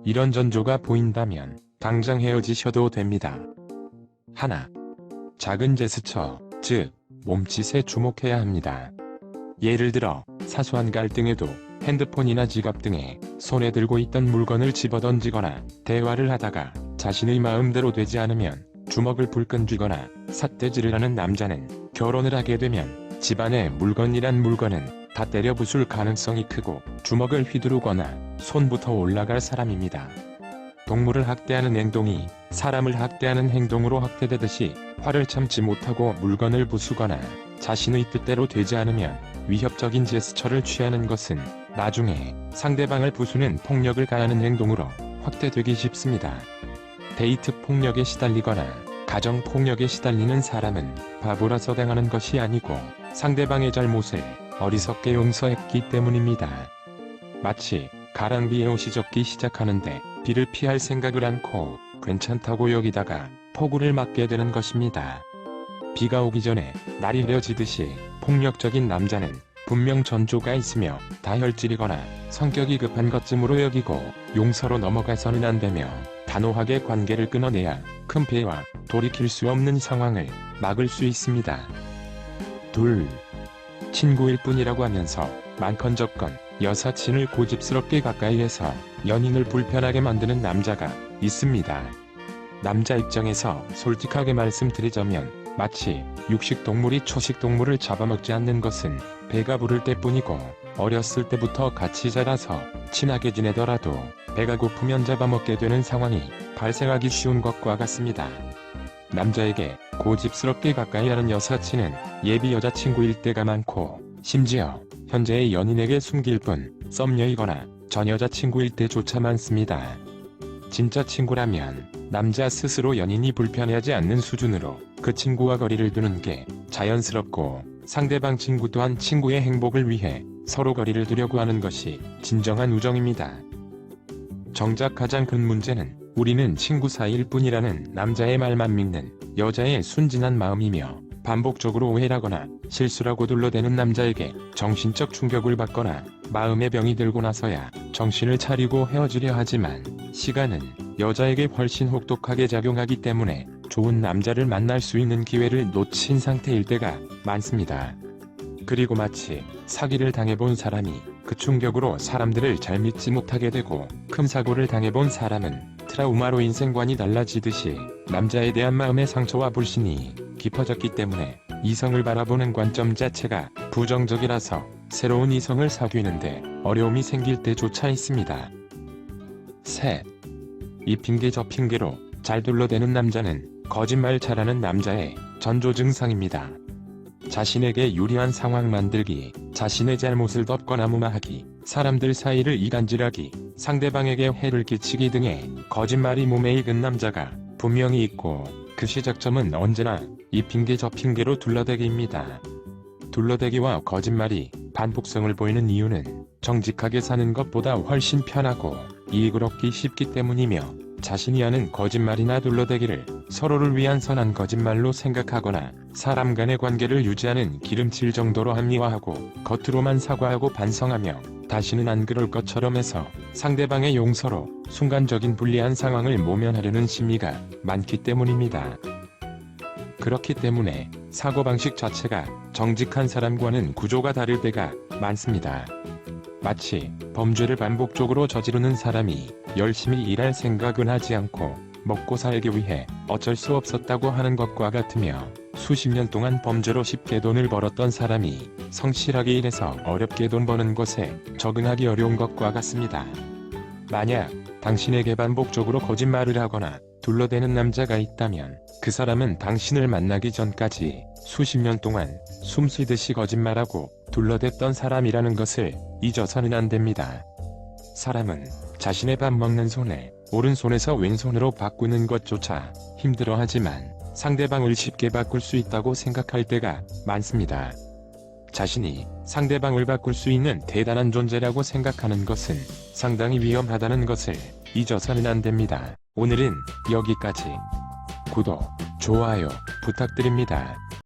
이런 전조가 보인다면 당장 헤어지셔도 됩니다. 하나, 작은 제스처, 즉 몸짓에 주목해야 합니다. 예를 들어 사소한 갈등에도 핸드폰이나 지갑 등에 손에 들고 있던 물건을 집어던지거나 대화를 하다가 자신의 마음대로 되지 않으면 주먹을 불끈 쥐거나 삿대질을 하는 남자는 결혼을 하게 되면 집안의 물건이란 물건은 다 때려 부술 가능성이 크고 주먹을 휘두르거나 손부터 올라갈 사람입니다. 동물을 학대하는 행동이 사람을 학대하는 행동으로 학대되듯이 화를 참지 못하고 물건을 부수거나 자신의 뜻대로 되지 않으면 위협적인 제스처를 취하는 것은 나중에 상대방을 부수는 폭력을 가하는 행동으로 확대되기 쉽습니다. 데이트 폭력에 시달리거나 가정 폭력에 시달리는 사람은 바보라서 당하는 것이 아니고 상대방의 잘못을 어리석게 용서했기 때문입니다. 마치 가랑비에 옷이 젖기 시작하는데 비를 피할 생각을 않고 괜찮다고 여기다가 폭우를 맞게 되는 것입니다. 비가 오기 전에 날이 흐려지듯이 폭력적인 남자는 분명 전조가 있으며 다혈질이거나 성격이 급한 것쯤으로 여기고 용서로 넘어가서는 안 되며 단호하게 관계를 끊어내야 큰 피해와 돌이킬 수 없는 상황을 막을 수 있습니다. 둘, 친구일 뿐이라고 하면서 많건적건 여사친을 고집스럽게 가까이해서 연인을 불편하게 만드는 남자가 있습니다. 남자 입장에서 솔직하게 말씀드리자면 마치 육식동물이 초식동물을 잡아먹지 않는 것은 배가 부를 때뿐이고 어렸을 때부터 같이 자라서 친하게 지내더라도 배가 고프면 잡아먹게 되는 상황이 발생하기 쉬운 것과 같습니다. 남자에게 고집스럽게 가까이하는 여사친은 예비 여자친구일 때가 많고 심지어 현재의 연인에게 숨길 뿐 썸녀이거나 전 여자친구일 때조차 많습니다. 진짜 친구라면 남자 스스로 연인이 불편해하지 않는 수준으로 그 친구와 거리를 두는 게 자연스럽고 상대방 친구 또한 친구의 행복을 위해 서로 거리를 두려고 하는 것이 진정한 우정입니다. 정작 가장 큰 문제는 우리는 친구 사이일 뿐이라는 남자의 말만 믿는 여자의 순진한 마음이며 반복적으로 오해하거나 실수라고 둘러대는 남자에게 정신적 충격을 받거나 마음의 병이 들고 나서야 정신을 차리고 헤어지려 하지만 시간은 여자에게 훨씬 혹독하게 작용하기 때문에 좋은 남자를 만날 수 있는 기회를 놓친 상태일 때가 많습니다. 그리고 마치 사기를 당해본 사람이 그 충격으로 사람들을 잘 믿지 못하게 되고 큰 사고를 당해본 사람은 트라우마로 인생관이 달라지듯이 남자에 대한 마음의 상처와 불신이 깊어졌기 때문에 이성을 바라보는 관점 자체가 부정적이라서 새로운 이성을 사귀는데 어려움이 생길 때조차 있습니다. 셋, 이 핑계 저 핑계로 잘 둘러대는 남자는 거짓말 잘하는 남자의 전조 증상입니다. 자신에게 유리한 상황 만들기, 자신의 잘못을 덮거나 무마하기, 사람들 사이를 이간질하기, 상대방에게 해를 끼치기 등의 거짓말이 몸에 익은 남자가 분명히 있고 그 시작점은 언제나 이 핑계 저 핑계로 둘러대기입니다. 둘러대기와 거짓말이 반복성을 보이는 이유는 정직하게 사는 것보다 훨씬 편하고 이익을 얻기 쉽기 때문이며 자신이 하는 거짓말이나 둘러대기를 서로를 위한 선한 거짓말로 생각하거나 사람 간의 관계를 유지하는 기름칠 정도로 합리화하고 겉으로만 사과하고 반성하며 다시는 안 그럴 것처럼 해서 상대방의 용서로 순간적인 불리한 상황을 모면하려는 심리가 많기 때문입니다. 그렇기 때문에 사고방식 자체가 정직한 사람과는 구조가 다를 때가 많습니다. 마치 범죄를 반복적으로 저지르는 사람이 열심히 일할 생각은 하지 않고 먹고 살기 위해 어쩔 수 없었다고 하는 것과 같으며 수십 년 동안 범죄로 쉽게 돈을 벌었던 사람이 성실하게 일해서 어렵게 돈 버는 것에 적응하기 어려운 것과 같습니다. 만약 당신에게 반복적으로 거짓말을 하거나 둘러대는 남자가 있다면 그 사람은 당신을 만나기 전까지 수십 년 동안 숨쉬듯이 거짓말하고 둘러댔던 사람이라는 것을 잊어서는 안 됩니다. 사람은 자신의 밥 먹는 손을 오른손에서 왼손으로 바꾸는 것조차 힘들어하지만 상대방을 쉽게 바꿀 수 있다고 생각할 때가 많습니다. 자신이 상대방을 바꿀 수 있는 대단한 존재라고 생각하는 것은 상당히 위험하다는 것을 잊어서는 안 됩니다. 오늘은 여기까지. 구독, 좋아요 부탁드립니다.